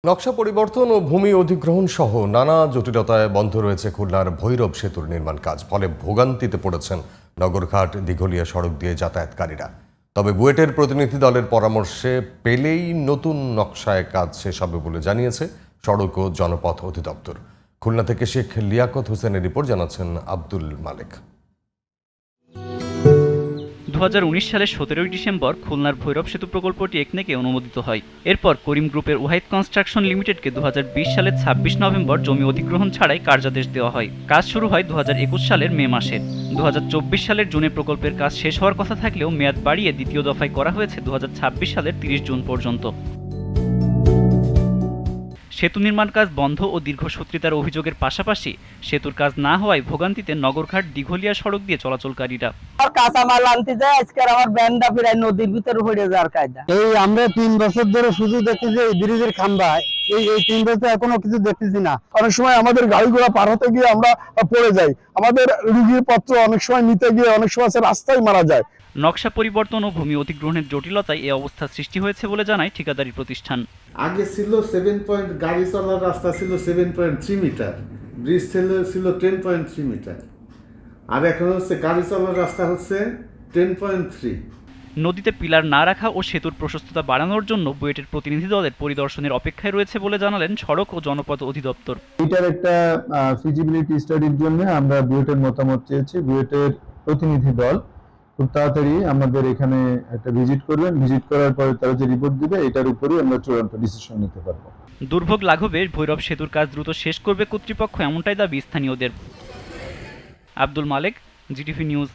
নকশা পরিবর্তন ও ভূমি অধিগ্রহণ সহ নানা জটিলতায় বন্ধ রয়েছে খুলনার ভৈরব সেতুর নির্মাণ কাজ। ফলে ভোগান্তিতে পড়েছেন নগরঘাট দিঘলিয়া সড়ক দিয়ে যাতায়াতকারীরা। তবে বুয়েটের প্রতিনিধি দলের পরামর্শে পেলেই নতুন নকশায় কাজ শেষ হবে বলে জানিয়েছে সড়ক ও জনপথ অধিদপ্তর। খুলনা থেকে শেখ লিয়াকত হোসেনের রিপোর্ট, জানাচ্ছেন আব্দুল মালেক। 2019 সালের 17 ডিসেম্বর খুলনার ভৈরব সেতু প্রকল্পটি একনেকে অনুমোদিত হয়। এরপর করিম গ্রুপের ওয়াহিদ কনস্ট্রাকশন লিমিটেডকে 2020 সালের 26 নভেম্বর জমি অধিগ্রহণ ছাড়াই কার্যাদেশ দেওয়া হয়। কাজ শুরু হয় 2021 সালের মে মাসে। 2024 সালের জুনে প্রকল্পের কাজ শেষ হওয়ার কথা থাকলেও মেয়াদ বাড়িয়ে দ্বিতীয় দফায় করা হয়েছে 2026 সালের 30 জুন পর্যন্ত। সেতু নির্মাণ কাজ বন্ধ ও দীর্ঘসূত্রিতার অভিযোগের পাশাপাশি সেতুর কাজ না হওয়ায় ভোগান্তিতে নগরঘাট দিঘলিয়া সড়ক দিয়ে চলাচলকারীরা। কাঁচামাল আনতে যায়, আজকে আমার ব্যান্ডা প্রায় নদীর ভিতরে পড়ে যাওয়ার কায়দা। এই আমরা 3 বছর ধরে শুধু দেখতেছি এই ব্রিজের খাম্বা, এই 3 বছর এখনো কিছু দেখতেছি না। অনেক সময় আমাদের গাড়ি ঘোড়া পার হতে গিয়ে আমরা পড়ে যাই, আমাদের রুগীর পত্র অনেক সময় নিতে গিয়ে অনেক সময় রাস্তায় মারা যায়। নকশা পরিবর্তন ও ভূমি অধিগ্রহণের জটিলতায় এ অবস্থা সৃষ্টি হয়েছে বলে জানায় ঠিকাদারি প্রতিষ্ঠান। আগে ছিল 7 পয়েন্ট, গাড়ি চলার রাস্তা ছিল 7.3 মিটার, ব্রিজ ছিল 10.3 মিটার, আর এখন হচ্ছে গাড়ি চলার রাস্তা হচ্ছে 10.3। নদীতে পিলার না রাখা ও সেতুর প্রশস্ততা বাড়ানোর জন্য বুয়েটের প্রতিনিধি দলের পরিদর্শনের অপেক্ষায় রয়েছে বলে জানালেন সড়ক ও জনপথ অধিদপ্তর। এটার একটা ফিজিবিলিটি স্টাডির জন্য আমরা বুয়েটের মতামত চেয়েছি। বুয়েটের প্রতিনিধি দল খুব তাড়াতাড়ি আমাদের এখানে একটা ভিজিট করবেন। ভিজিট করার পরে তারা যে রিপোর্ট দিবে এটার উপরেই আমরা চূড়ান্ত ডিসিশন নিতে পারবো। দুর্ভোগ লাঘবে ভৈরব সেতুর কাজ দ্রুত শেষ করবে কর্তৃপক্ষ, এমনটাই দাবি স্থানীয়দের। আব্দুল মালেক, জিটিভি নিউজ।